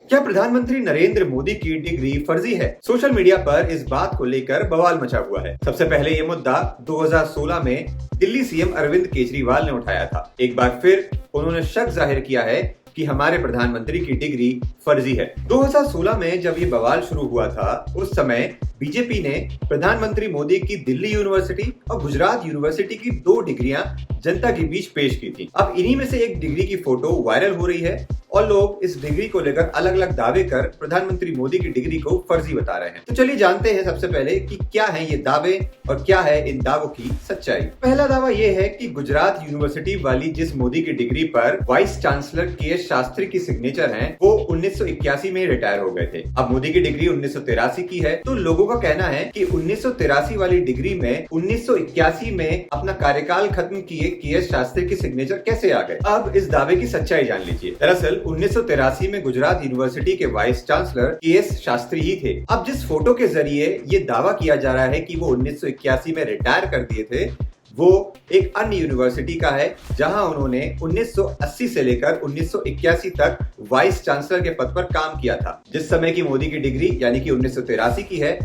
क्या प्रधानमंत्री नरेंद्र मोदी की डिग्री फर्जी है? सोशल मीडिया पर इस बात को लेकर बवाल मचा हुआ है। सबसे पहले ये मुद्दा 2016 में दिल्ली सीएम अरविंद केजरीवाल ने उठाया था। एक बार फिर उन्होंने शक जाहिर किया है कि हमारे प्रधानमंत्री की डिग्री फर्जी है। 2016 में जब ये बवाल शुरू हुआ था, उस समय बीजेपी ने प्रधानमंत्री मोदी की दिल्ली यूनिवर्सिटी और गुजरात यूनिवर्सिटी की 2 डिग्रियां जनता के बीच पेश की थी। अब इन्हीं में से एक डिग्री की फोटो वायरल हो रही है और लोग इस डिग्री को लेकर अलग अलग दावे कर प्रधानमंत्री मोदी की डिग्री को फर्जी बता रहे हैं। तो चलिए जानते हैं सबसे पहले कि क्या है ये दावे और क्या है इन दावों की सच्चाई। पहला दावा ये है कि गुजरात यूनिवर्सिटी वाली जिस मोदी की डिग्री पर वाइस चांसलर के.एस. शास्त्री की सिग्नेचर है, वो 1981 में रिटायर हो गए थे। अब मोदी की डिग्री 1983 की है, तो लोगों का कहना है कि 1983 वाली डिग्री में 1981 में अपना कार्यकाल खत्म किए के.एस. शास्त्री की सिग्नेचर कैसे आ गए। अब इस दावे की सच्चाई जान लीजिए। दरअसल 1983 में गुजरात यूनिवर्सिटी के वाइस चांसलर के.एस. शास्त्री ही थे। अब जिस फोटो के जरिए ये दावा किया जा रहा है कि वो 1981 में रिटायर कर दिए थे, वो एक अन्य यूनिवर्सिटी का है जहां उन्होंने 1980 से लेकर 1981 तक वाइस चांसलर के पद पर काम किया था। जिस समय की मोदी की डिग्री यानी कि 1983 की है,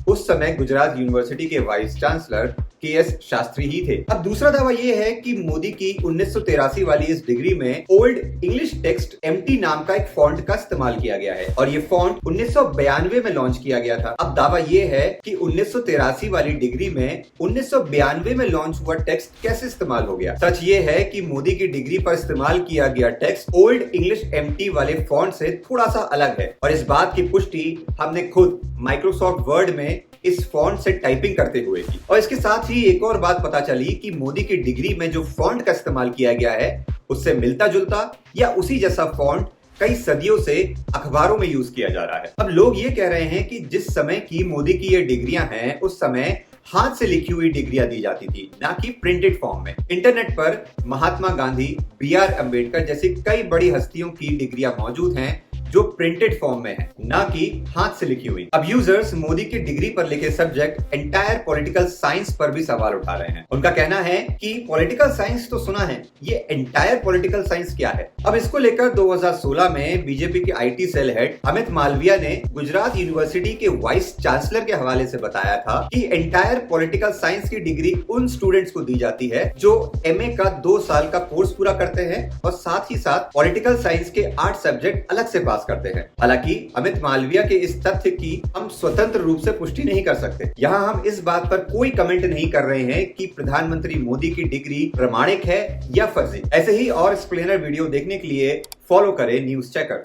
उस समय गुजरात यूनिवर्सिटी के वाइस चांसलर के.एस. शास्त्री ही थे। अब दूसरा दावा यह है कि मोदी की 1983 वाली इस डिग्री में ओल्ड इंग्लिश टेक्स्ट एमटी नाम का एक फॉन्ट का इस्तेमाल किया गया है और ये फॉन्ट 1992 में लॉन्च किया गया था। अब दावा यह है कि 1983 वाली डिग्री में 1992 में लॉन्च हुआ टेक्स्ट कैसे इस्तेमाल हो गया। सच ये है कि मोदी की डिग्री पर इस्तेमाल किया गया टेक्स्ट ओल्ड इंग्लिश एमटी वाले फॉन्ट से थोड़ा सा अलग है और इस बात की पुष्टि हमने खुद माइक्रोसॉफ्ट वर्ड में इस फॉन्ट से टाइपिंग करते हुए की। और इसके साथ ही एक और बात पता चली कि मोदी की डिग्री में जो फॉन्ट का इस्तेमाल किया गया है, उससे मिलता जुलता या उसी जैसा फॉन्ट कई सदियों से अखबारों में यूज किया जा रहा है। अब लोग ये कह रहे हैं कि जिस समय की मोदी की ये डिग्रियां हैं, उस समय हाथ से लिखी हुई डिग्रियां दी जाती थी, ना कि प्रिंटेड फॉर्म में। इंटरनेट पर महात्मा गांधी, बी.आर. अम्बेडकर जैसी कई बड़ी हस्तियों की डिग्रियां मौजूद हैं जो प्रिंटेड फॉर्म में है, ना कि हाथ से लिखी हुई। अब यूजर्स मोदी की डिग्री पर लिखे सब्जेक्ट एंटायर पॉलिटिकल साइंस पर भी सवाल उठा रहे हैं। उनका कहना है कि पॉलिटिकल साइंस तो सुना है, ये एंटायर पॉलिटिकल साइंस क्या है। अब इसको लेकर 2016 में बीजेपी के IT cell head Amit Malviya ने गुजरात यूनिवर्सिटी के वाइस चांसलर के हवाले से बताया था कि एंटायर पॉलिटिकल साइंस की डिग्री उन स्टूडेंट्स को दी जाती है जो एमए का 2 साल का कोर्स पूरा करते हैं और साथ ही साथ पॉलिटिकल साइंस के 8 सब्जेक्ट अलग से पास करते हैं। हालांकि अमित मालविया के इस तथ्य की हम स्वतंत्र रूप से पुष्टि नहीं कर सकते। यहाँ हम इस बात पर कोई कमेंट नहीं कर रहे हैं कि प्रधानमंत्री मोदी की डिग्री प्रमाणिक है या फर्जी। ऐसे ही और एक्सप्लेनर वीडियो देखने के लिए फॉलो करें न्यूज चेकर।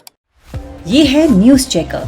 ये है न्यूज चेकर,